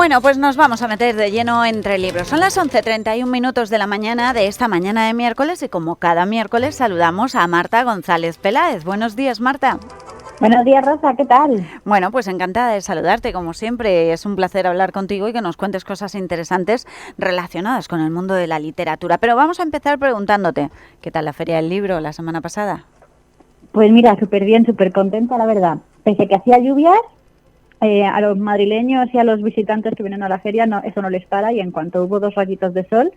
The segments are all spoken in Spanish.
Bueno, pues nos vamos a meter de lleno entre libros. Son las 11:31 minutos de la mañana de esta mañana de miércoles y como cada miércoles saludamos a Marta González Peláez. Buenos días, Marta. Buenos días, Rosa, ¿qué tal? Bueno, pues encantada de saludarte, como siempre. Es un placer hablar contigo y que nos cuentes cosas interesantes relacionadas con el mundo de la literatura. Pero vamos a empezar preguntándote, ¿qué tal la Feria del Libro la semana pasada? Pues mira, súper bien, súper contenta, la verdad. Pese que hacía lluvias, a los madrileños y a los visitantes que vienen a la feria eso no les para, y en cuanto hubo 2 rayitos de sol,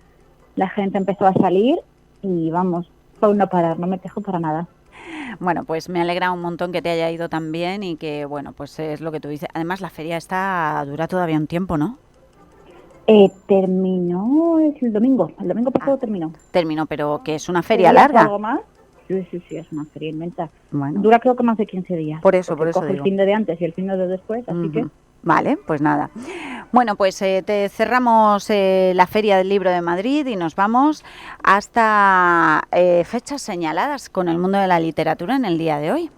la gente empezó a salir y vamos, fue un no parar, no me quejo para nada. Bueno, pues me alegra un montón que te haya ido tan bien y que, bueno, pues es lo que tú dices. Además, la feria dura todavía un tiempo, ¿no? Terminó el domingo pasado terminó. Terminó, pero que es una feria larga. ¿Algo más? Sí, es una feria inmensa. Bueno. Dura creo que más de 15 días. Por eso coge digo. El fin de antes y el fin de después, así que... Vale, pues nada. Bueno, pues te cerramos la Feria del Libro de Madrid y nos vamos hasta fechas señaladas con el mundo de la literatura en el día de hoy.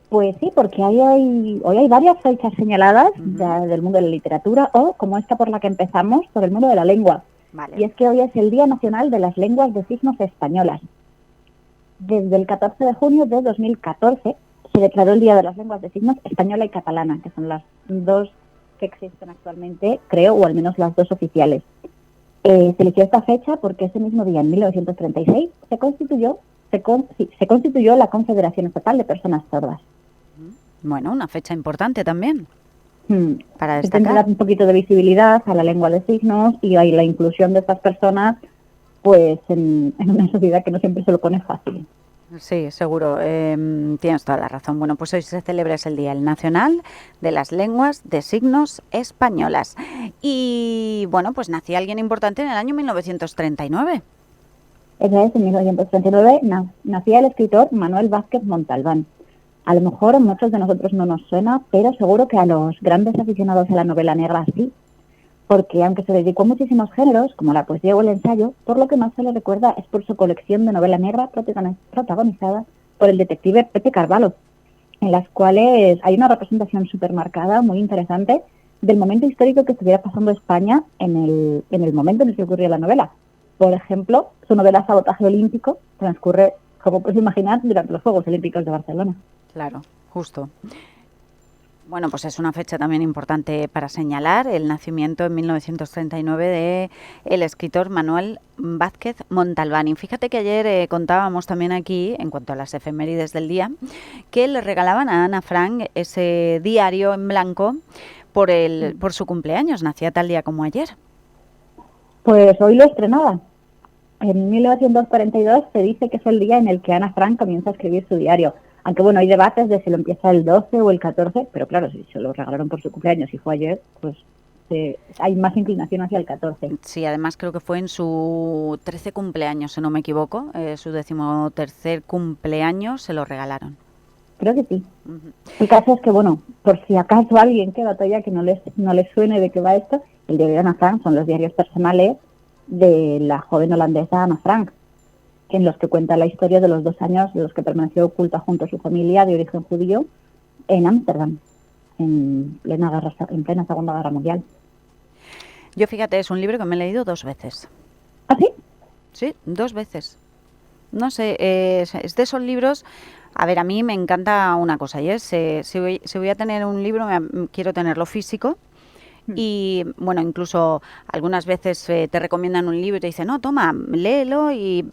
Pues sí, porque hoy hay varias fechas señaladas del mundo de la literatura, o como esta por la que empezamos, por el mundo de la lengua. Vale. Y es que hoy es el Día Nacional de las Lenguas de Signos Españolas. Desde el 14 de junio de 2014 se declaró el Día de las Lenguas de Signos española y catalana, que son las dos que existen actualmente, creo, o al menos las dos oficiales. Se eligió esta fecha porque ese mismo día, en 1936, se constituyó la Confederación Estatal de Personas Sordas. Bueno, una fecha importante también. Para destacar. Dar un poquito de visibilidad a la lengua de signos y a la inclusión de estas personas, pues en una sociedad que no siempre se lo pone fácil. Sí, seguro, tienes toda la razón. Bueno, pues hoy se celebra el Día Nacional de las Lenguas de Signos Españolas. Y bueno, pues nació alguien importante en el año 1939. Esa es, en 1939 nacía el escritor Manuel Vázquez Montalbán. A lo mejor a muchos de nosotros no nos suena, pero seguro que a los grandes aficionados a la novela negra sí, porque aunque se dedicó a muchísimos géneros, como la poesía o el ensayo, por lo que más se le recuerda es por su colección de novela negra protagonizada por el detective Pepe Carvalho, en las cuales hay una representación súper marcada, muy interesante, del momento histórico que estuviera pasando España en el momento en el que ocurrió la novela. Por ejemplo, su novela Sabotaje Olímpico transcurre, como puedes imaginar, durante los Juegos Olímpicos de Barcelona. Claro, justo. Bueno, pues es una fecha también importante para señalar, el nacimiento en 1939 de el escritor Manuel Vázquez Montalbán. Y fíjate que ayer contábamos también aquí, en cuanto a las efemérides del día, que le regalaban a Ana Frank ese diario en blanco por su cumpleaños. Nacía tal día como ayer. Pues hoy lo estrenaba. En 1942 se dice que es el día en el que Ana Frank comienza a escribir su diario. Aunque bueno, hay debates de si lo empieza el 12 o el 14, pero claro, si se lo regalaron por su cumpleaños y fue ayer, pues hay más inclinación hacia el 14. Sí, además creo que fue en su 13 cumpleaños, si no me equivoco, su 13º cumpleaños se lo regalaron. Creo que sí. El caso es que, bueno, por si acaso alguien que batalla que no les suene de qué va esto, el diario de Ana Frank son los diarios personales de la joven holandesa Ana Frank, en los que cuenta la historia de los 2 años de los que permaneció oculta junto a su familia de origen judío en Ámsterdam, en plena Segunda Guerra Mundial. Yo, fíjate, es un libro que me he leído 2 veces. ¿Ah, sí? Sí, 2 veces. No sé, es de esos libros. A ver, a mí me encanta una cosa, y es, si voy a tener un libro, quiero tenerlo físico. Y bueno, incluso algunas veces te recomiendan un libro y te dicen, no, toma, léelo, y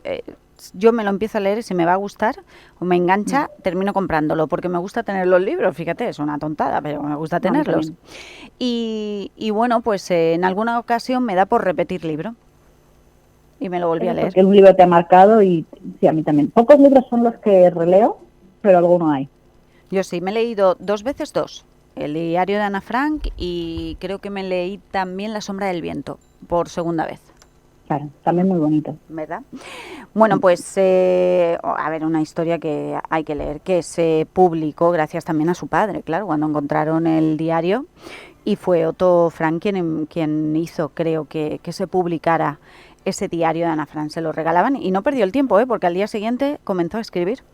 yo me lo empiezo a leer y si me va a gustar o me engancha, termino comprándolo, porque me gusta tener los libros. Fíjate, es una tontada, pero me gusta tenerlos. Y bueno, pues en alguna ocasión me da por repetir libro y me lo volví a leer. Porque un libro te ha marcado, y sí, a mí también. Pocos libros son los que releo, pero alguno hay. Yo sí, me he leído 2 veces 2. El diario de Ana Frank, y creo que me leí también La sombra del viento, por segunda vez. Claro, también muy bonito. ¿Verdad? Bueno, pues, a ver, una historia que hay que leer, que se publicó gracias también a su padre, claro, cuando encontraron el diario, y fue Otto Frank quien hizo, creo, que se publicara ese diario de Ana Frank. Se lo regalaban y no perdió el tiempo, porque al día siguiente comenzó a escribir.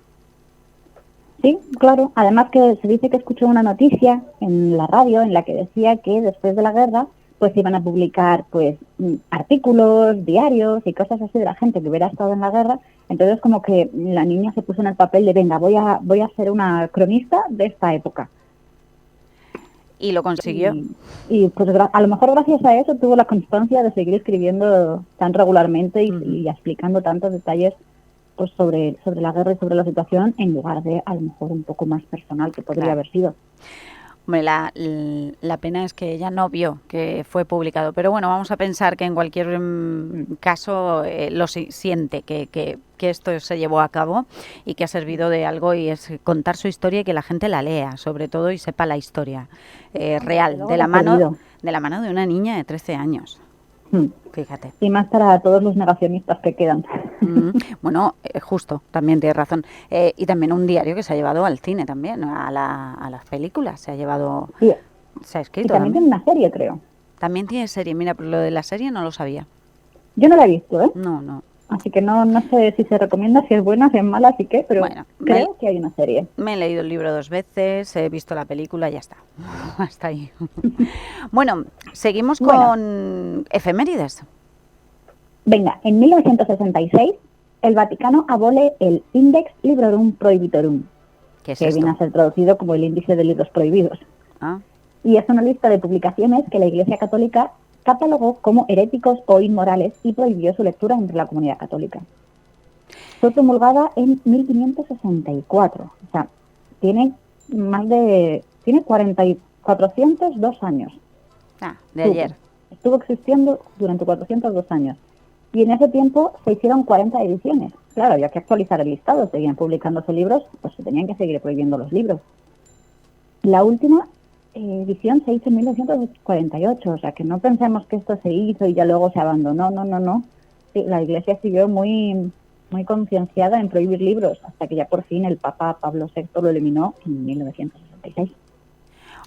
Sí, claro. Además que se dice que escuchó una noticia en la radio en la que decía que después de la guerra pues iban a publicar pues artículos, diarios y cosas así de la gente que hubiera estado en la guerra. Entonces como que la niña se puso en el papel de venga, voy a ser una cronista de esta época. Y lo consiguió. Y pues a lo mejor gracias a eso tuvo la constancia de seguir escribiendo tan regularmente y explicando tantos detalles pues sobre la guerra y sobre la situación, en lugar de a lo mejor un poco más personal que podría haber sido. Hombre, la pena es que ella no vio que fue publicado, pero bueno, vamos a pensar que en cualquier caso lo siente, que esto se llevó a cabo y que ha servido de algo, y es contar su historia y que la gente la lea, sobre todo, y sepa la historia real, de la mano de una niña de 13 años. Fíjate. Y más para todos los negacionistas que quedan. Bueno, justo, también tienes razón. Y también un diario que se ha llevado al cine también, a las películas, se ha llevado, sí. Se ha escrito. Y también tiene una serie, creo. También tiene serie, mira, pero lo de la serie no lo sabía. Yo no la he visto, ¿eh? No. Así que no sé si se recomienda, si es buena, si es mala, así que, pero bueno, creo que hay una serie. Me he leído el libro 2 veces, he visto la película y ya está. Hasta ahí. Bueno, seguimos con efemérides. Venga, en 1966 el Vaticano abole el Index Librorum Prohibitorum, ¿Qué es que esto? viene a ser traducido como el índice de libros prohibidos. Ah. Y es una lista de publicaciones que la Iglesia Católica catalogó como heréticos o inmorales y prohibió su lectura entre la comunidad católica. Fue promulgada en 1564, o sea, tiene 402 años. De ayer. Estuvo existiendo durante 402 años. Y en ese tiempo se hicieron 40 ediciones. Claro, había que actualizar el listado, seguían publicándose libros, pues se tenían que seguir prohibiendo los libros. La última edición se hizo en 1948, o sea que no pensemos que esto se hizo y ya luego se abandonó, no. Sí, la Iglesia siguió muy concienciada en prohibir libros, hasta que ya por fin el Papa Pablo VI lo eliminó en 1966.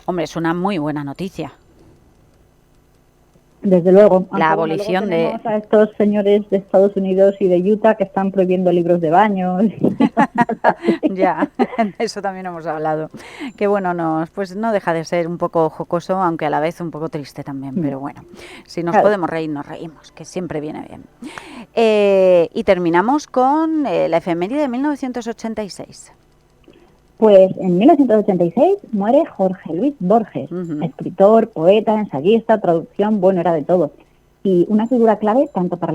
Hombre, es una muy buena noticia. Desde luego. La abolición de... a estos señores de Estados Unidos y de Utah que están prohibiendo libros de baño. Ya, de eso también hemos hablado. Que bueno, pues no deja de ser un poco jocoso, aunque a la vez un poco triste también. Pero bueno, si nos podemos reír, nos reímos, que siempre viene bien. Y terminamos con la efeméride de 1986. Pues en 1986 muere Jorge Luis Borges, escritor, poeta, ensayista, traducción, bueno, era de todo. Y una figura clave tanto para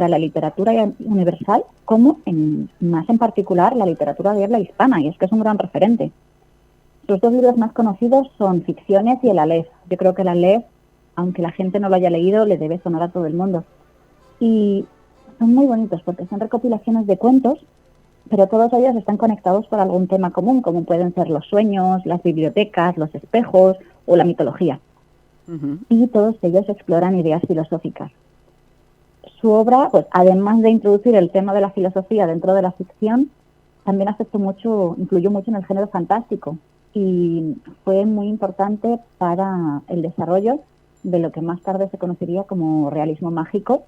la literatura universal como, más en particular, la literatura de habla hispana, y es que es un gran referente. Sus dos libros más conocidos son Ficciones y El Aleph. Yo creo que El Aleph, aunque la gente no lo haya leído, le debe sonar a todo el mundo. Y son muy bonitos porque son recopilaciones de cuentos, pero todos ellos están conectados por algún tema común, como pueden ser los sueños, las bibliotecas, los espejos o la mitología. Y todos ellos exploran ideas filosóficas. Su obra, pues además de introducir el tema de la filosofía dentro de la ficción, también influyó mucho en el género fantástico y fue muy importante para el desarrollo de lo que más tarde se conocería como realismo mágico,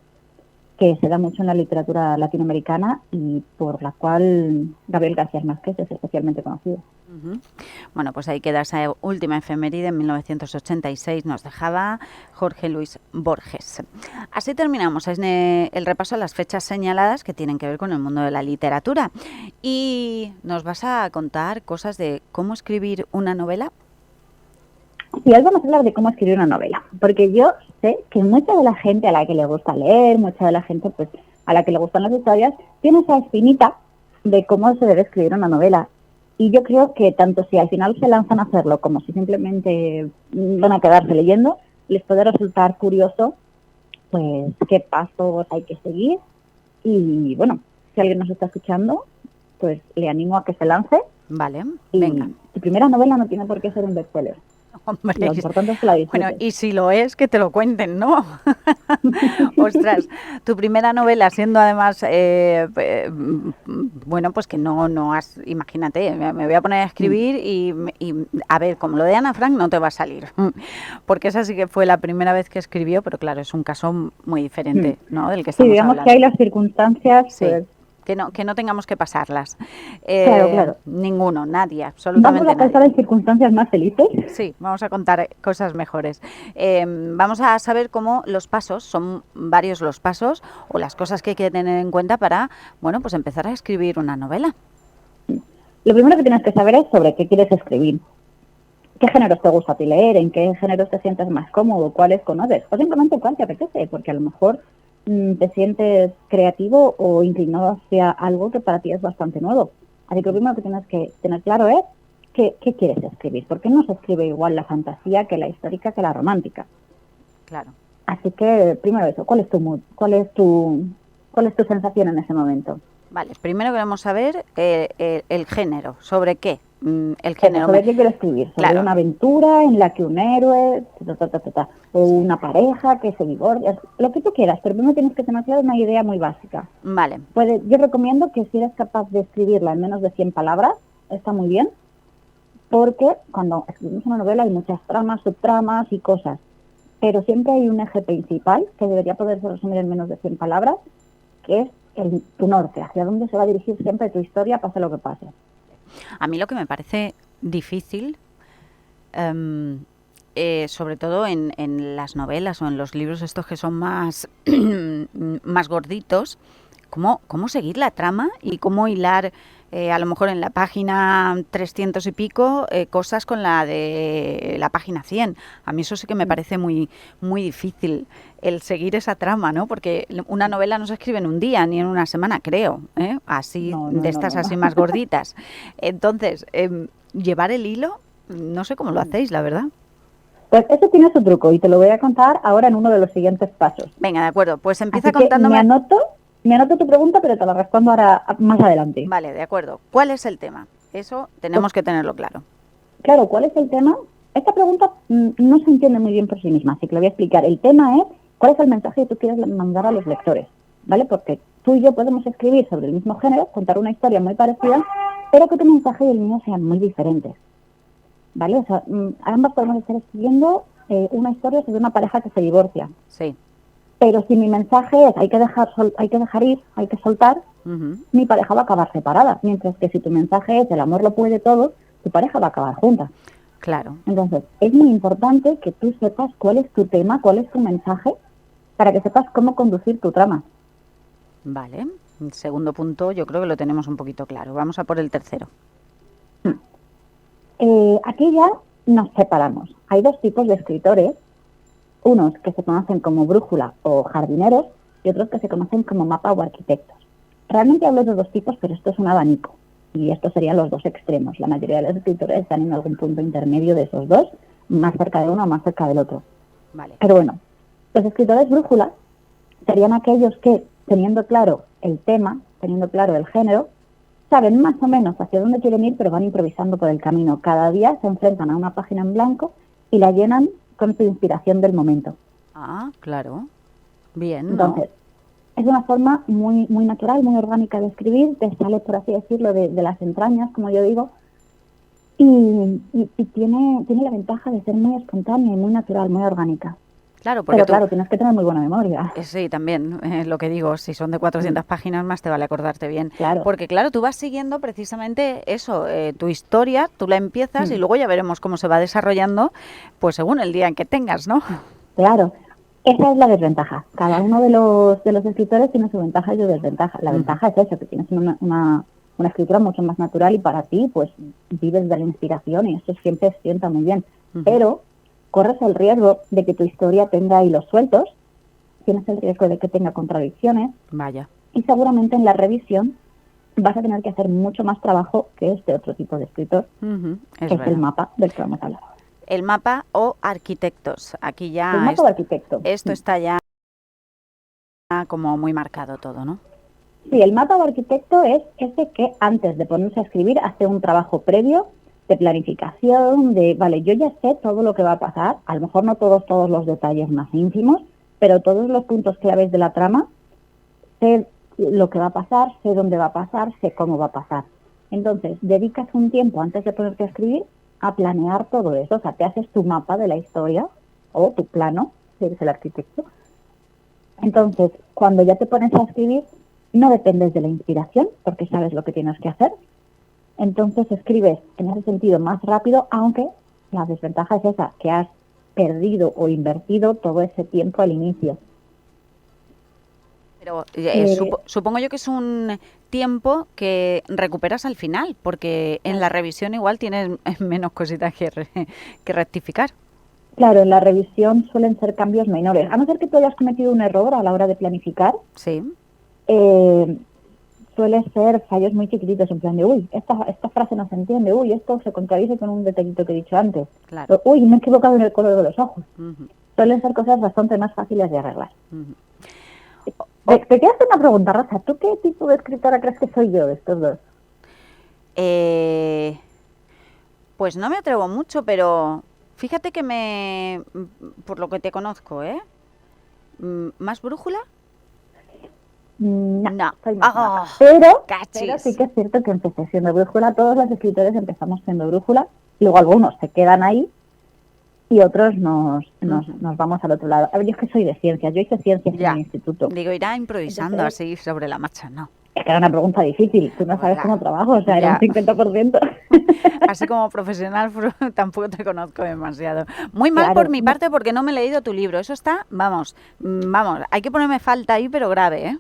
que se da mucho en la literatura latinoamericana y por la cual Gabriel García Márquez es especialmente conocido. Bueno, pues ahí queda esa última efeméride. En 1986 nos dejaba Jorge Luis Borges. Así terminamos el repaso a las fechas señaladas que tienen que ver con el mundo de la literatura. Y nos vas a contar cosas de cómo escribir una novela. Sí, hoy vamos a hablar de cómo escribir una novela, porque yo sé que mucha de la gente a la que le gusta leer, mucha de la gente pues a la que le gustan las historias, tiene esa espinita de cómo se debe escribir una novela. Y yo creo que tanto si al final se lanzan a hacerlo como si simplemente van a quedarse leyendo, les puede resultar curioso pues qué pasos hay que seguir. Y bueno, si alguien nos está escuchando, pues le animo a que se lance. Vale, venga. Tu primera novela no tiene por qué ser un bestseller. Hombre, lo importante es que la disfrutes. Bueno, y si lo es, que te lo cuenten, ¿no? Ostras, tu primera novela, siendo además, bueno, pues que no has, imagínate, me voy a poner a escribir y a ver, como lo de Ana Frank no te va a salir, porque esa sí que fue la primera vez que escribió, pero claro, es un caso muy diferente, ¿no? Del que estamos hablando. Sí, digamos que hay las circunstancias, sí. Pues, que no tengamos que pasarlas. Claro. Ninguno, nadie, Vamos absolutamente a pensar nadie. en circunstancias más felices. Sí, vamos a contar cosas mejores. Vamos a saber cómo los pasos, son varios los pasos o las cosas que hay que tener en cuenta para, bueno, pues empezar a escribir una novela. Lo primero que tienes que saber es sobre qué quieres escribir. ¿Qué géneros te gusta a ti leer? ¿En qué géneros te sientes más cómodo? ¿Cuáles conoces? O simplemente cuál te apetece, porque a lo mejor te sientes creativo o inclinado hacia algo que para ti es bastante nuevo. Así que lo primero que tienes que tener claro es qué quieres escribir, porque no se escribe igual la fantasía que la histórica que la romántica. Claro. Así que primero eso, ¿cuál es tu mood? ¿Cuál es tu sensación en ese momento? Vale, primero queremos saber el género, sobre qué. El Eso, género. ¿sobre qué quiero escribir? ¿Sobre Claro. una aventura en la que un héroe, o una pareja que se divorcia? Lo que tú quieras, pero primero tienes que tener claro una idea muy básica. Vale. Yo recomiendo que si eres capaz de escribirla en menos de 100 palabras, está muy bien, porque cuando escribimos una novela hay muchas tramas, subtramas y cosas, pero siempre hay un eje principal que debería poderse resumir en menos de 100 palabras, que es tu norte, hacia dónde se va a dirigir siempre tu historia, pase lo que pase. A mí lo que me parece difícil, sobre todo en las novelas o en los libros estos que son más, más gorditos, cómo seguir la trama y cómo hilar a lo mejor en la página 300 y pico cosas con la de la página 100. A mí eso sí que me parece muy, muy difícil, el seguir esa trama, ¿no? Porque una novela no se escribe en un día ni en una semana, creo, así, de estas así más gorditas. Entonces, llevar el hilo, no sé cómo lo hacéis, la verdad. Pues eso tiene su truco y te lo voy a contar ahora en uno de los siguientes pasos. Venga, de acuerdo, pues empieza Así que contándome. Me anoto tu pregunta, pero te la respondo ahora más adelante. Vale, de acuerdo. ¿Cuál es el tema? Eso tenemos que tenerlo claro. Claro, ¿cuál es el tema? Esta pregunta no se entiende muy bien por sí misma, así que lo voy a explicar. El tema es cuál es el mensaje que tú quieres mandar a los lectores, ¿vale? Porque tú y yo podemos escribir sobre el mismo género, contar una historia muy parecida, pero que tu mensaje y el mío sean muy diferentes, ¿vale? O sea, ambas podemos estar escribiendo una historia sobre una pareja que se divorcia. Sí. Pero si mi mensaje es hay que dejar ir, hay que soltar, mi pareja va a acabar separada. Mientras que si tu mensaje es el amor lo puede todo, tu pareja va a acabar junta. Claro. Entonces, es muy importante que tú sepas cuál es tu tema, cuál es tu mensaje, para que sepas cómo conducir tu trama. Vale. El segundo punto yo creo que lo tenemos un poquito claro. Vamos a por el tercero. Aquí ya nos separamos. Hay dos tipos de escritores. Unos que se conocen como brújula o jardineros y otros que se conocen como mapa o arquitectos. Realmente hablo de dos tipos, pero esto es un abanico y estos serían los dos extremos. La mayoría de los escritores están en algún punto intermedio de esos dos, más cerca de uno o más cerca del otro. Vale. Pero bueno, los escritores brújula serían aquellos que, teniendo claro el tema, teniendo claro el género, saben más o menos hacia dónde quieren ir, pero van improvisando por el camino. Cada día se enfrentan a una página en blanco y la llenan con su inspiración del momento. Ah, claro. Bien, ¿no? Entonces, es una forma muy, muy natural, muy orgánica de escribir, te sale, por así decirlo, de las entrañas, como yo digo, y tiene la ventaja de ser muy espontánea y muy natural, muy orgánica. Claro, porque pero claro, tienes que tener muy buena memoria. Sí, también, lo que digo, si son de 400 páginas más te vale acordarte bien. Claro. Porque claro, tú vas siguiendo precisamente eso, tu historia, tú la empiezas y luego ya veremos cómo se va desarrollando, pues según el día en que tengas, ¿no? Claro, esa es la desventaja. Cada uno de los escritores tiene su ventaja y su desventaja. La ventaja es eso, que tienes una escritura mucho más natural y para ti, pues, vives de la inspiración y eso siempre sienta muy bien. Pero corres el riesgo de que tu historia tenga hilos sueltos, tienes el riesgo de que tenga contradicciones. Vaya. Y seguramente en la revisión vas a tener que hacer mucho más trabajo que este otro tipo de escritor, que es el mapa del que vamos a hablar. El mapa o arquitectos. Aquí ya... El mapa o arquitecto. Esto está ya como muy marcado todo, ¿no? Sí, el mapa o arquitecto es ese que antes de ponerse a escribir hace un trabajo previo de planificación, de, vale, yo ya sé todo lo que va a pasar, a lo mejor no todos los detalles más ínfimos, pero todos los puntos claves de la trama, sé lo que va a pasar, sé dónde va a pasar, sé cómo va a pasar. Entonces, dedicas un tiempo antes de ponerte a escribir a planear todo eso, o sea, te haces tu mapa de la historia o tu plano, si eres el arquitecto. Entonces, cuando ya te pones a escribir, no dependes de la inspiración porque sabes lo que tienes que hacer. Entonces escribes en ese sentido más rápido, aunque la desventaja es esa, que has perdido o invertido todo ese tiempo al inicio. Pero Eh, supongo yo que es un tiempo que recuperas al final, porque en la revisión igual tienes menos cositas que rectificar. claro, en la revisión suelen ser cambios menores. A no ser que tú hayas cometido un error a la hora de planificar, Sí, eh, suele ser fallos muy chiquititos, en plan de, uy, esta frase no se entiende, uy, esto se contradice con un detallito que he dicho antes, claro. uy, me he equivocado en el color de los ojos. Ujú, Suelen ser cosas bastante más fáciles de arreglar. ujú. Te quiero hacer una pregunta, Rosa. ¿Tú qué tipo de escritora crees que soy yo de estos dos? Eh, pues no me atrevo mucho, pero fíjate que por lo que te conozco, ¿eh? ¿Más brújula? No, No. soy más ¡Ah! mapa. Pero sí ¡Cachis! que es cierto que empecé siendo brújula. Todos los escritores empezamos siendo brújula. Luego algunos se quedan ahí y otros nos vamos al otro lado. A ver, yo es que soy de ciencias. Yo hice ciencias en el Ya. instituto. Digo, irá improvisando Entonces, así sobre la marcha, no. es que era una pregunta difícil. Tú no sabes cómo Claro. trabajo, o sea, era un Ya. 50%. Así como profesional tampoco te conozco demasiado. Muy mal por Claro. mi parte porque no me he leído tu libro. Eso está, vamos, vamos, hay que ponerme falta ahí, pero grave, ¿eh?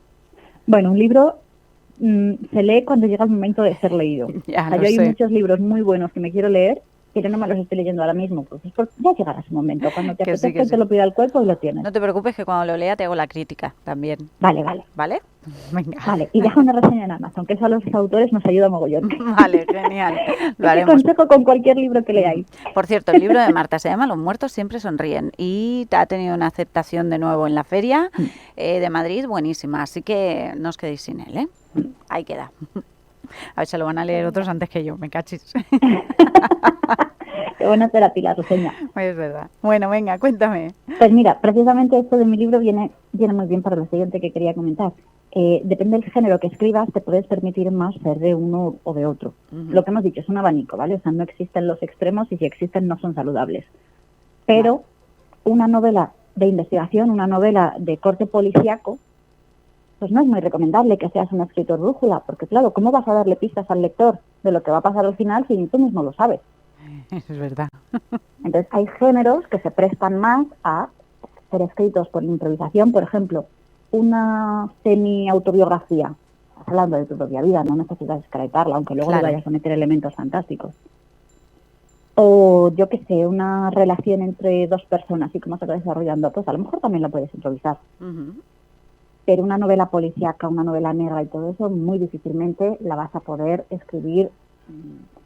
Bueno, un libro se lee cuando llega el momento de ser leído. Ya O sea, lo yo hay sé. muchos libros muy buenos que me quiero leer, pero no me los estoy leyendo ahora mismo. Pues ya llegará ese momento, cuando te Que sí, apetezca que y te sí. lo pida el cuerpo y lo tienes. No te preocupes que cuando lo lea te hago la crítica también. Vale, vale. ¿Vale? Venga. Vale, y deja una reseña en Amazon, que eso a los autores nos ayuda mogollón. Vale, genial. Lo Ese haremos. consejo con cualquier libro que leáis. Por cierto, el libro de Marta se llama Los muertos siempre sonríen y ha tenido una aceptación de nuevo en la feria de Madrid buenísima, así que no os quedéis sin él, ¿eh? Ahí queda. A ver, se lo van a leer otros antes que yo, me cachis. Qué buena será la reseña. Es verdad. Bueno, venga, cuéntame. Pues mira, precisamente esto de mi libro viene muy bien para lo siguiente que quería comentar. Depende del género que escribas, te puedes permitir más ser de uno o de otro. Lo que hemos dicho es un abanico, ¿vale? O sea, no existen los extremos y si existen no son saludables. Pero una novela de investigación, una novela de corte policíaco, pues no es muy recomendable que seas un escritor brújula, porque claro, ¿cómo vas a darle pistas al lector de lo que va a pasar al final si ni tú mismo lo sabes? Es verdad. Entonces hay géneros que se prestan más a ser escritos por improvisación, por ejemplo, una semi-autobiografía. Estás hablando de tu propia vida, no necesitas escrapearla, aunque luego le vayas a meter elementos fantásticos. O yo qué sé, una relación entre dos personas y cómo se va desarrollando, pues a lo mejor también la puedes improvisar. Pero una novela policíaca, una novela negra y todo eso, muy difícilmente la vas a poder escribir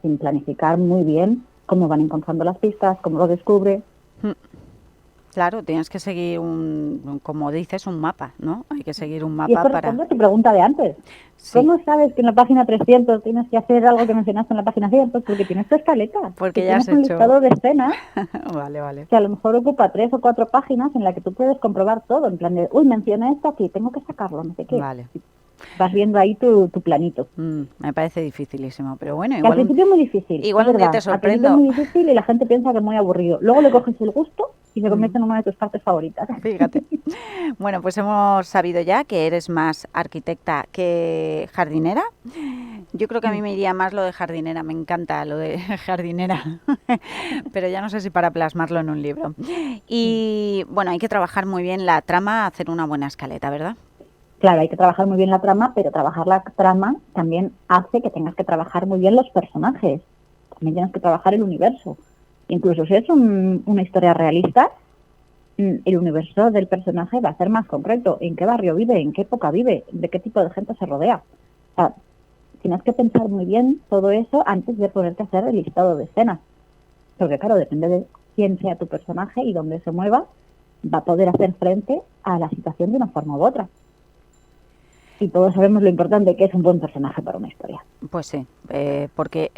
sin planificar muy bien cómo van encontrando las pistas, cómo lo descubre. Claro, tienes que seguir como dices, un mapa, ¿no? Hay que seguir un mapa y esto para... responde a tu pregunta de antes. Sí. ¿Cómo sabes que en la página 300 tienes que hacer algo que mencionaste en la página 100? Pues porque tienes tu escaleta. Porque si ya tienes has un hecho... listado de escenas Vale. que a lo mejor ocupa 3 o 4 páginas en la que tú puedes comprobar todo. En plan de, uy, mencioné esto aquí, tengo que sacarlo, no sé qué. Vale. Vas viendo ahí tu planito. Me parece dificilísimo, pero bueno, Que igual... al principio es muy difícil, Igual es un día verdad. te Al principio sorprendo. es muy difícil y la gente piensa que es muy aburrido. Luego le coges el gusto y se convierte en una de tus partes favoritas. Fíjate. Bueno, pues hemos sabido ya que eres más arquitecta que jardinera. Yo creo que a mí me iría más lo de jardinera, me encanta lo de jardinera, pero ya no sé si para plasmarlo en un libro. Y bueno, hay que trabajar muy bien la trama, hacer una buena escaleta, ¿verdad? Claro, hay que trabajar muy bien la trama, pero trabajar la trama también hace que tengas que trabajar muy bien los personajes. También tienes que trabajar el universo. Incluso si es una historia realista, el universo del personaje va a ser más concreto. ¿En qué barrio vive? ¿En qué época vive? ¿De qué tipo de gente se rodea? O sea, tienes que pensar muy bien todo eso antes de ponerte a hacer el listado de escenas. Porque claro, depende de quién sea tu personaje y dónde se mueva, va a poder hacer frente a la situación de una forma u otra. Y todos sabemos lo importante que es un buen personaje para una historia. Pues sí, porque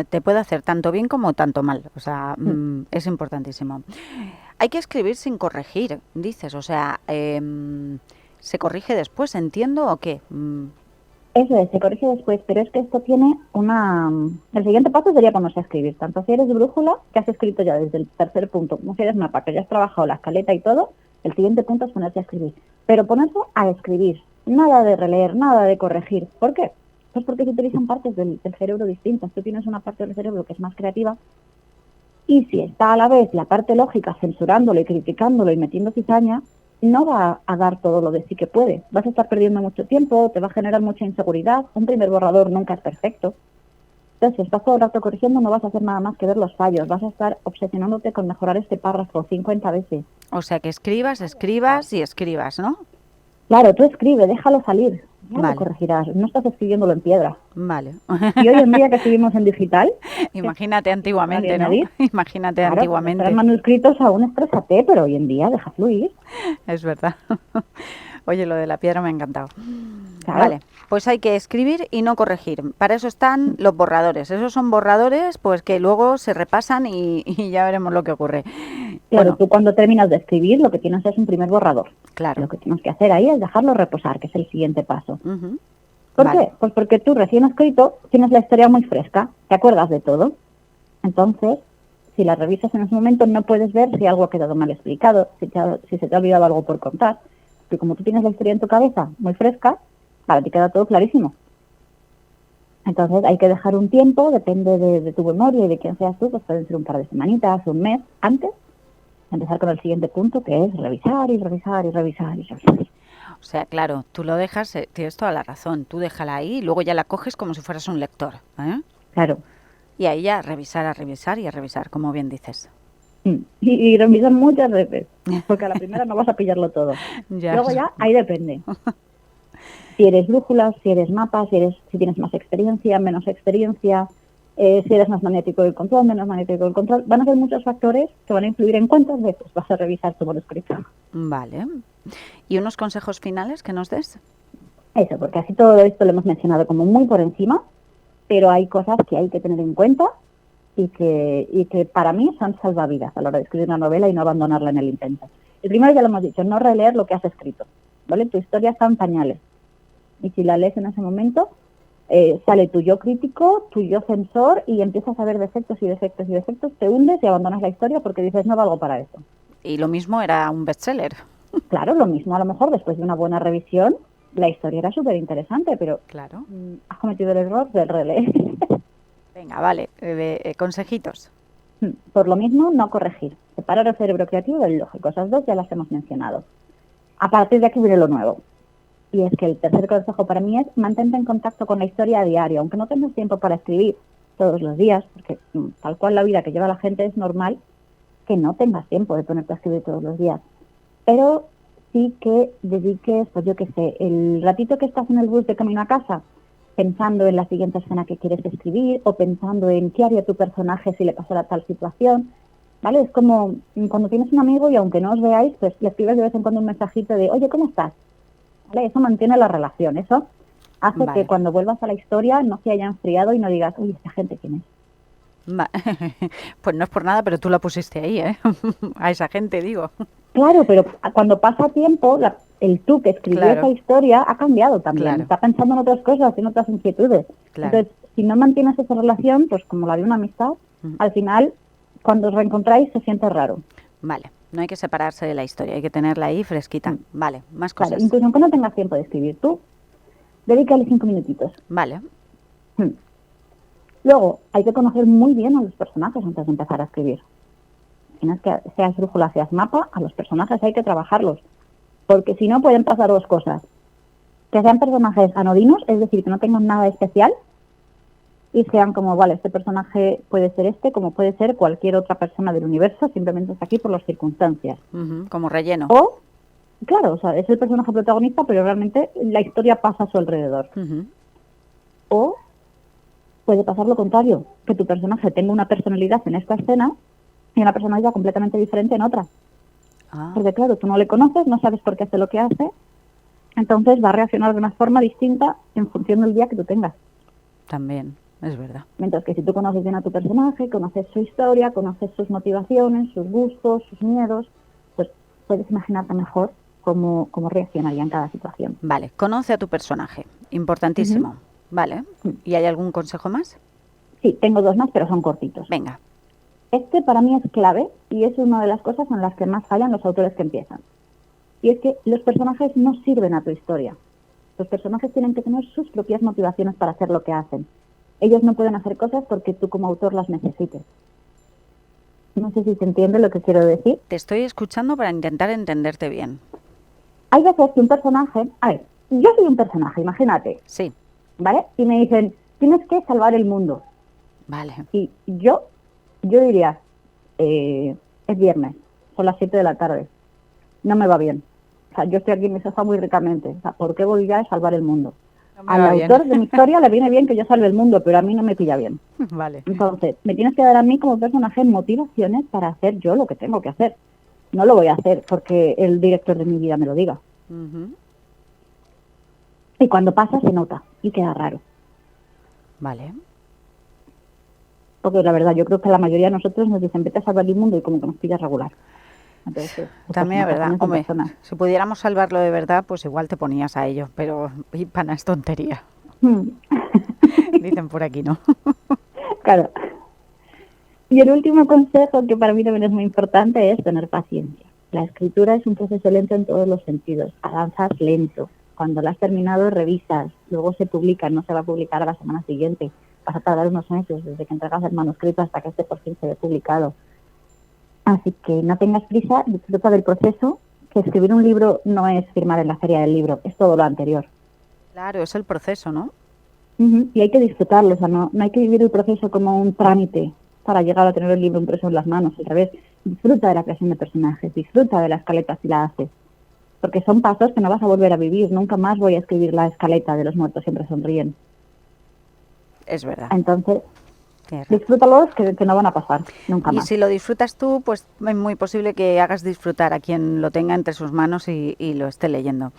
te puede hacer tanto bien como tanto mal. O sea, es importantísimo. Hay que escribir sin corregir, dices. O sea, ¿se corrige después, entiendo, o qué? Eso es, se corrige después, pero es que esto tiene una... El siguiente paso sería ponerse a escribir. Tanto si eres brújula, que has escrito ya desde el tercer punto, como si eres mapa, que ya has trabajado la escaleta y todo, el siguiente punto es ponerse a escribir. Pero ponerse a escribir, Nada de releer, nada de corregir. ¿Por qué? Pues porque se utilizan partes del cerebro distintas. Tú tienes una parte del cerebro que es más creativa y si está a la vez la parte lógica censurándolo y criticándolo y metiendo cizaña, no va a dar todo lo de sí que puede. Vas a estar perdiendo mucho tiempo, te va a generar mucha inseguridad. Un primer borrador nunca es perfecto. Entonces, si estás todo el rato corrigiendo, no vas a hacer nada más que ver los fallos. Vas a estar obsesionándote con mejorar este párrafo 50 veces. O sea, que escribas, escribas y escribas, ¿no? Claro, tú escribe, déjalo salir. Ya lo Vale, corregirás. No estás escribiéndolo en piedra. vale. Y hoy en día que escribimos en digital, Imagínate borrar y antiguamente, ¿no? añadir, Imagínate claro, cuando antiguamente. estarán manuscritos aún estrésate, pero hoy en día deja fluir. Es verdad. Oye, lo de la piedra me ha encantado. Claro, Vale, pues hay que escribir y no corregir. Para eso están los borradores. Esos son borradores, pues que luego se repasan y ya veremos lo que ocurre. claro, Bueno, tú cuando terminas de escribir lo que tienes es un primer borrador. claro. Lo que tienes que hacer ahí es dejarlo reposar, que es el siguiente paso. Ujú. ¿Por Vale. qué? Pues porque tú recién escrito tienes la historia muy fresca, te acuerdas de todo. Entonces, si la revisas en ese momento no puedes ver si algo ha quedado mal explicado, si se te ha olvidado algo por contar. Porque como tú tienes la historia en tu cabeza muy fresca, para ti queda todo clarísimo. Entonces hay que dejar un tiempo, depende de tu memoria y de quién seas tú, pues pueden ser un par de semanitas, un mes, antes de empezar con el siguiente punto, que es revisar y revisar y revisar y revisar. O sea, claro, tú lo dejas, tienes toda la razón. Tú déjala ahí y luego ya la coges como si fueras un lector, ¿eh? Claro. Y ahí ya a revisar y a revisar, como bien dices. Y revisar muchas veces, porque a la primera no vas a pillarlo todo. Ya. Luego ya, ahí depende. Si eres brújula, si eres mapa, si tienes más experiencia, menos experiencia, si eres más magnético del control, menos magnético del control. Van a ser muchos factores que van a influir en cuántas veces vas a revisar tu manuscrito. Vale. ¿Y unos consejos finales que nos des? Eso, porque así todo esto lo hemos mencionado como muy por encima, pero hay cosas que hay que tener en cuenta y que para mí son salvavidas a la hora de escribir una novela y no abandonarla en el intento. El primero ya lo hemos dicho, no releer lo que has escrito, ¿vale? Tu historia está en pañales. Y si la lees en ese momento, sale tu yo crítico, tu yo censor y empiezas a ver defectos y defectos y defectos, te hundes y abandonas la historia porque dices, no valgo para eso. Y lo mismo era un bestseller. Claro, lo mismo a lo mejor después de una buena revisión, la historia era súper interesante, pero Claro. has cometido el error de releer. Venga, vale. Consejitos. Por lo mismo, no corregir. Separar el cerebro creativo del lógico. Esas dos ya las hemos mencionado. A partir de aquí viene lo nuevo. Y es que el tercer consejo para mí es mantente en contacto con la historia a diario. Aunque no tengas tiempo para escribir todos los días, porque tal cual la vida que lleva la gente es normal que no tengas tiempo de ponerte a escribir todos los días. Pero sí que dediques, pues yo qué sé, el ratito que estás en el bus de camino a casa, pensando en la siguiente escena que quieres escribir o pensando en qué haría tu personaje si le pasara tal situación, ¿vale? Es como cuando tienes un amigo y aunque no os veáis, pues le escribes de vez en cuando un mensajito de, oye, ¿cómo estás? ¿Vale? Eso mantiene la relación, eso hace Vale. que cuando vuelvas a la historia no se haya enfriado y no digas, uy, ¿esta gente quién es? Pues no es por nada, pero tú la pusiste ahí, ¿eh? A esa gente, digo. Claro, pero cuando pasa tiempo, el tú que escribió Claro. esa historia ha cambiado también. Claro. Está pensando en otras cosas, en otras inquietudes. Claro. Entonces, si no mantienes esa relación, pues como la de una amistad, al final, cuando os reencontráis, se siente raro. Vale, no hay que separarse de la historia, hay que tenerla ahí fresquita. Vale, más Claro, cosas. incluso aunque no tengas tiempo de escribir tú, dedícale 5 minutitos. Vale, Luego, hay que conocer muy bien a los personajes antes de empezar a escribir. Tienes que, seas brújula, seas mapa, a los personajes hay que trabajarlos. Porque si no, pueden pasar dos cosas. Que sean personajes anodinos, es decir, que no tengan nada especial, y sean como, vale, este personaje puede ser este, como puede ser cualquier otra persona del universo, simplemente está aquí por las circunstancias. como relleno. O, claro, o sea, es el personaje protagonista, pero realmente la historia pasa a su alrededor. O puede pasar lo contrario, que tu personaje tenga una personalidad en esta escena y una personalidad completamente diferente en otra. Porque claro, tú no le conoces, no sabes por qué hace lo que hace, entonces va a reaccionar de una forma distinta en función del día que tú tengas. También, es verdad. Mientras que si tú conoces bien a tu personaje, conoces su historia, conoces sus motivaciones, sus gustos, sus miedos, pues puedes imaginarte mejor cómo reaccionaría en cada situación. Vale, conoce a tu personaje, importantísimo. Vale, ¿y hay algún consejo más? Sí, tengo dos más, pero son cortitos. Venga. Este para mí es clave y es una de las cosas en las que más fallan los autores que empiezan. Y es que los personajes no sirven a tu historia. Los personajes tienen que tener sus propias motivaciones para hacer lo que hacen. Ellos no pueden hacer cosas porque tú como autor las necesites. No sé si se entiende lo que quiero decir. Te estoy escuchando para intentar entenderte bien. Hay veces que un personaje... A ver, yo soy un personaje, imagínate. Sí. ¿Vale? Y me dicen, tienes que salvar el mundo. Vale. Y yo diría, es viernes, son las 7 de la tarde. No me va bien. O sea, yo estoy aquí en mi sofá muy ricamente. O sea, ¿por qué voy ya a salvar el mundo? No me Al va bien. autor de mi historia le viene bien que yo salve el mundo, pero a mí no me pilla bien. Vale. Entonces, me tienes que dar a mí como personaje motivaciones para hacer yo lo que tengo que hacer. No lo voy a hacer porque el director de mi vida me lo diga. Ujú. Y cuando pasa se nota y queda raro. Vale. Porque la verdad, yo creo que la mayoría de nosotros nos dicen, vete a salvar el mundo y como que nos pilla regular. Entonces, También es verdad. personas son Hombre, personas. si pudiéramos salvarlo de verdad, pues igual te ponías a ello, pero pana es tontería. Hmm. Dicen por aquí, ¿no? Claro. Y el último consejo, que para mí también es muy importante, es tener paciencia. La escritura es un proceso lento en todos los sentidos. Avanzas lento. Cuando la has terminado, revisas. Luego se publica, no se va a publicar a la semana siguiente. Vas a tardar unos meses desde que entregas el manuscrito hasta que este por fin se ve publicado. Así que no tengas prisa, disfruta del proceso, que escribir un libro no es firmar en la feria del libro, es todo lo anterior. Claro, es el proceso, ¿no? Y hay que disfrutarlo, o sea, no hay que vivir el proceso como un trámite para llegar a tener el libro impreso en las manos, al revés. Disfruta de la creación de personajes, disfruta de la escaleta si la haces, porque son pasos que no vas a volver a vivir. Nunca más voy a escribir la escaleta de Los muertos siempre sonríen. Es verdad. Entonces, Tienes razón. disfrútalos, que no van a pasar, nunca Y más. si lo disfrutas tú, pues es muy posible que hagas disfrutar a quien lo tenga entre sus manos y lo esté leyendo.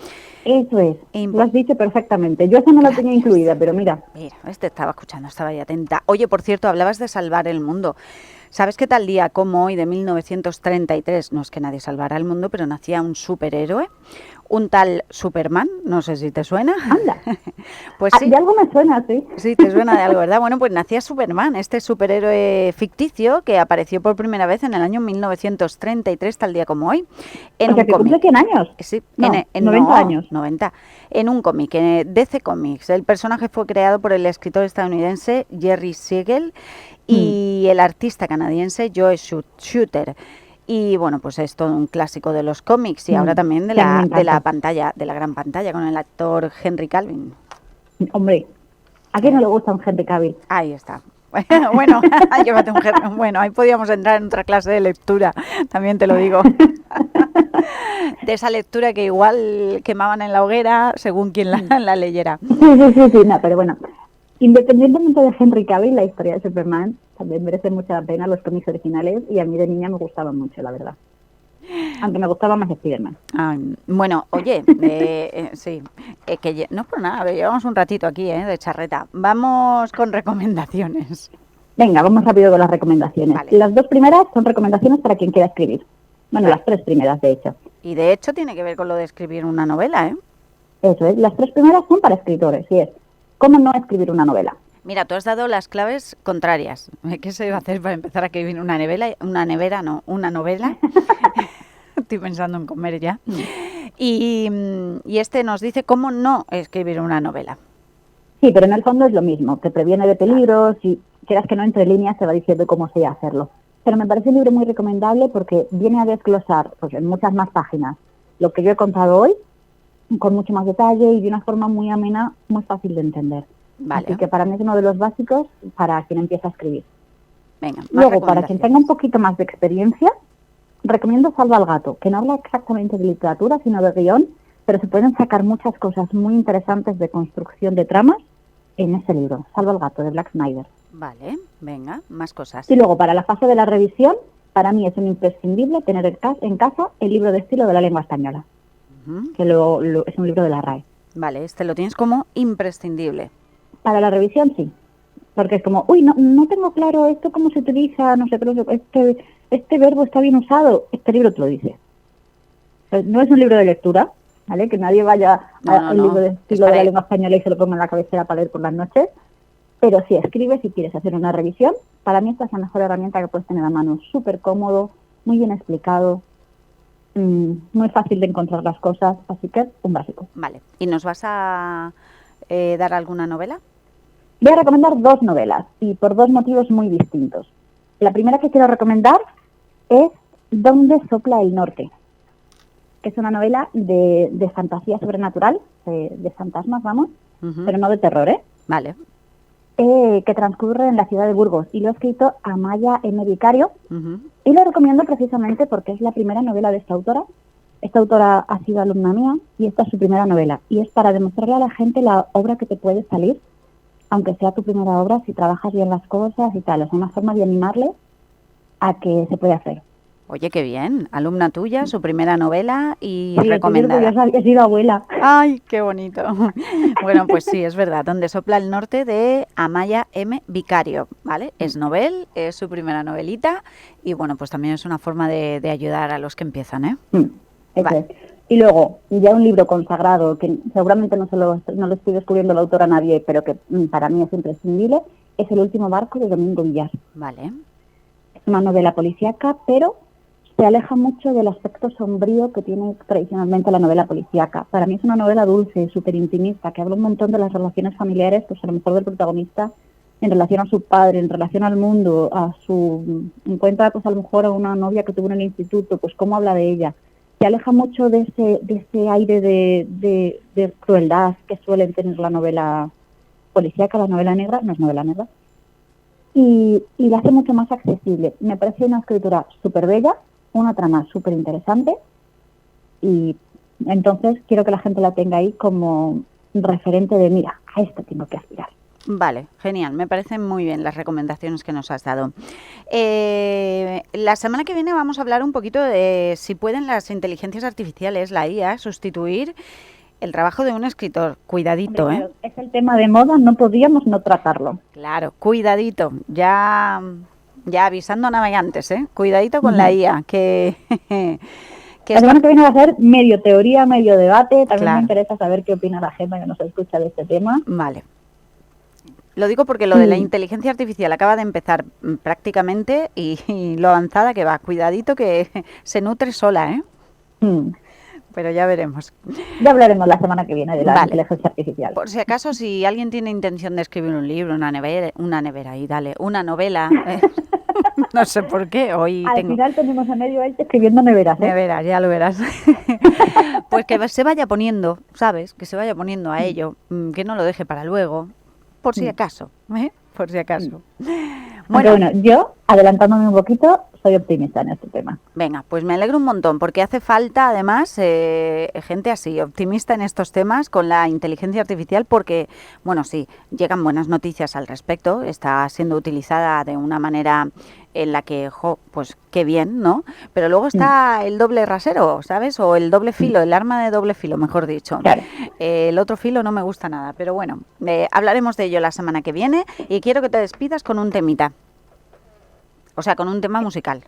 Eso es, Impo- lo has dicho perfectamente. Yo esa no la tenía Gracias. incluida, pero mira, Mira, estaba escuchando, estaba ahí atenta. Oye, por cierto, hablabas de salvar el mundo. ¿Sabes qué tal día como hoy de 1933? No es que nadie salvara el mundo, pero nacía un superhéroe, un tal Superman, no sé si te suena. anda. Pues sí, De algo me suena, sí. sí, te suena de algo, ¿verdad? Bueno, pues nacía Superman, este superhéroe ficticio que apareció por primera vez en el año 1933, tal día como hoy, en O sea, un que cumple cómic. 100 años. Sí, No, 90 años. 90, en un cómic, en DC Comics. El personaje fue creado por el escritor estadounidense Jerry Siegel y el artista canadiense Joe Shooter. Y bueno, pues es todo un clásico de los cómics y ahora también de Sí, a mí me la encanta. pantalla, de la gran pantalla, con el actor Henry Cavill. Hombre, ¿a quién no le gusta un Henry Cavill? Ahí está. Bueno, llévate bueno, ahí podíamos entrar en otra clase de lectura, también te lo digo. De esa lectura que igual quemaban en la hoguera según quien la leyera. Sí, no, pero bueno. Independientemente de Henry Cavill, la historia de Superman también merece mucha la pena, los cómics originales, y a mí de niña me gustaban mucho, la verdad. Aunque me gustaba más Spiderman. Bueno, oye, sí, no por nada, llevamos un ratito aquí de charreta. Vamos con recomendaciones. Venga, vamos rápido con las recomendaciones. Vale. Las dos primeras son recomendaciones para quien quiera escribir. Bueno, Vale. las tres primeras, de hecho. Y de hecho tiene que ver con lo de escribir una novela, ¿eh? Eso es, las tres primeras son para escritores, y es cómo no escribir una novela. Mira, tú has dado las claves contrarias. ¿Qué se va a hacer para empezar a escribir una novela? Estoy pensando en comer ya. Y este nos dice cómo no escribir una novela. Sí, pero en el fondo es lo mismo, te previene de peligros y quieras que no, entre líneas te va diciendo cómo se hacerlo. Pero me parece un libro muy recomendable porque viene a desglosar pues, en muchas más páginas lo que yo he contado hoy, con mucho más detalle y de una forma muy amena, muy fácil de entender. Vale. Así que para mí es uno de los básicos para quien empieza a escribir. Venga, más Luego, para quien tenga un recomendaciones. poquito más de experiencia, recomiendo Salva al gato, que no habla exactamente de literatura, sino de guión, pero se pueden sacar muchas cosas muy interesantes de construcción de tramas en ese libro, Salva al gato, de Black Snyder. Vale, venga, más cosas. Y luego, para la fase de la revisión, para mí es un imprescindible tener en casa el libro de estilo de la lengua española, que es un libro de la RAE. Vale, este lo tienes como imprescindible. Para la revisión, sí. Porque es como, uy, no tengo claro esto cómo se utiliza, no sé, pero este verbo está bien usado. Este libro te lo dice. No es un libro de lectura, ¿vale? Que nadie vaya al libro de estilo de la lengua española y se lo ponga en la cabecera para leer por las noches. Pero si escribes y quieres hacer una revisión, para mí esta es la mejor herramienta que puedes tener a mano. Súper cómodo, muy bien explicado. muy fácil de encontrar las cosas, así que un básico. Vale. ¿Y nos vas a dar alguna novela? Voy a recomendar 2 novelas y por 2 motivos muy distintos. La primera que quiero recomendar es Donde sopla el norte, que es una novela de fantasía sobrenatural, de fantasmas, vamos, pero no de terror, Vale. Que transcurre en la ciudad de Burgos y lo ha escrito Amaya M. Vicario y lo recomiendo precisamente porque es la primera novela de esta autora. Esta autora ha sido alumna mía y esta es su primera novela y es para demostrarle a la gente la obra que te puede salir, aunque sea tu primera obra, si trabajas bien las cosas y tal. Es una forma de animarle a que se puede hacer. Oye, qué bien. Alumna tuya, su primera novela y Sí, recomendada. Estoy orgullosa, he sido abuela. ¡Ay, qué bonito! Bueno, pues sí, es verdad. Donde sopla el norte de Amaya M. Vicario, ¿vale? Es novel, es su primera novelita y bueno, pues también es una forma de ayudar a los que empiezan, ¿eh? Eso Vale. es. Y luego, ya un libro consagrado, que seguramente no lo estoy descubriendo la autora a nadie, pero que para mí es imprescindible, es El último barco de Domingo Villar. Vale. Es una novela policíaca, pero se aleja mucho del aspecto sombrío que tiene tradicionalmente la novela policíaca. Para mí es una novela dulce, súper intimista, que habla un montón de las relaciones familiares, pues a lo mejor del protagonista en relación a su padre, en relación al mundo, encuentra pues a lo mejor a una novia que tuvo en el instituto, pues cómo habla de ella. Se aleja mucho de ese aire de crueldad que suele tener la novela policíaca, la novela negra, no es novela negra, y la hace mucho más accesible. Me parece una escritura súper bella, una trama súper interesante, y entonces quiero que la gente la tenga ahí como referente de, mira, a esto tengo que aspirar. Vale, genial. Me parecen muy bien las recomendaciones que nos has dado. La semana que viene vamos a hablar un poquito de si pueden las inteligencias artificiales, la IA, sustituir el trabajo de un escritor. Cuidadito, Hombre, es el tema de moda, no podíamos no tratarlo. Claro, cuidadito. Ya avisando a navegantes, Cuidadito con la IA, que la semana que viene va a ser medio teoría, medio debate. También Claro. me interesa saber qué opina la gente que nos escucha de este tema. Vale. Lo digo porque lo de la inteligencia artificial acaba de empezar prácticamente y lo avanzada que va. Cuidadito que se nutre sola, ¿eh? Pero ya veremos. Ya hablaremos la semana que viene de la inteligencia artificial. Por si acaso, si alguien tiene intención de escribir un libro, una novela, no sé por qué, hoy Al final tenemos a medio él escribiendo neveras, ¿eh? Neveras, ya lo verás. Pues que se vaya poniendo, ¿sabes? Que se vaya poniendo a ello, que no lo deje para luego, por si acaso, por si acaso. Bueno, yo, adelantándome un poquito, soy optimista en este tema. Venga, pues me alegro un montón, porque hace falta además gente así, optimista en estos temas con la inteligencia artificial, porque, bueno, sí, llegan buenas noticias al respecto, está siendo utilizada de una manera en la que, pues qué bien, ¿no? Pero luego está el doble rasero, ¿sabes? O el doble filo, el arma de doble filo, mejor dicho. Claro. El otro filo no me gusta nada, pero bueno, hablaremos de ello la semana que viene y quiero que te despidas con un temita. O sea, con un tema musical.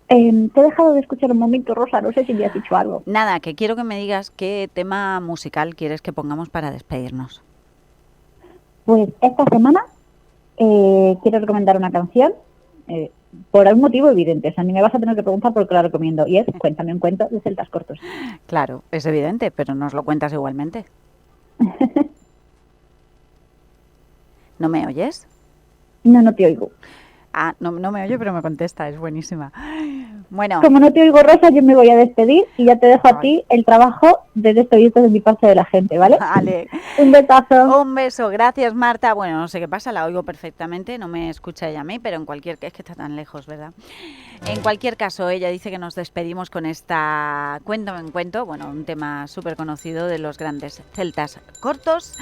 Te he dejado de escuchar un momento, Rosa, no sé si me has dicho algo. Nada, que quiero que me digas qué tema musical quieres que pongamos para despedirnos. Pues esta semana quiero recomendar una canción por un motivo evidente. O sea, ni me vas a tener que preguntar por qué la recomiendo. Y es Cuéntame un cuento de Celtas Cortos. Claro, es evidente, pero nos lo cuentas igualmente. ¿No me oyes? No te oigo. Ah, no me oye, pero me contesta, es buenísima. Bueno. Como no te oigo, Rosa, yo me voy a despedir y ya te dejo a ti el trabajo de despedirte de mi parte de la gente, ¿vale? Vale. Un besazo. Un beso, gracias Marta. Bueno, no sé qué pasa, la oigo perfectamente, no me escucha ella a mí, pero es que está tan lejos, ¿verdad? En cualquier caso, ella dice que nos despedimos con esta Cuéntame un cuento, bueno, un tema súper conocido de los grandes celtas cortos.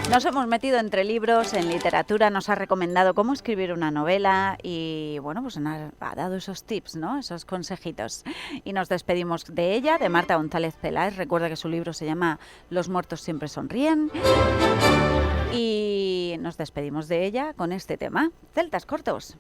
Nos hemos metido entre libros, en literatura, nos ha recomendado cómo escribir una novela y, bueno, pues nos ha dado esos tips, ¿no? Esos consejitos. Y nos despedimos de ella, de Marta González Peláez. Recuerda que su libro se llama Los muertos siempre sonríen. Y nos despedimos de ella con este tema, Celtas cortos.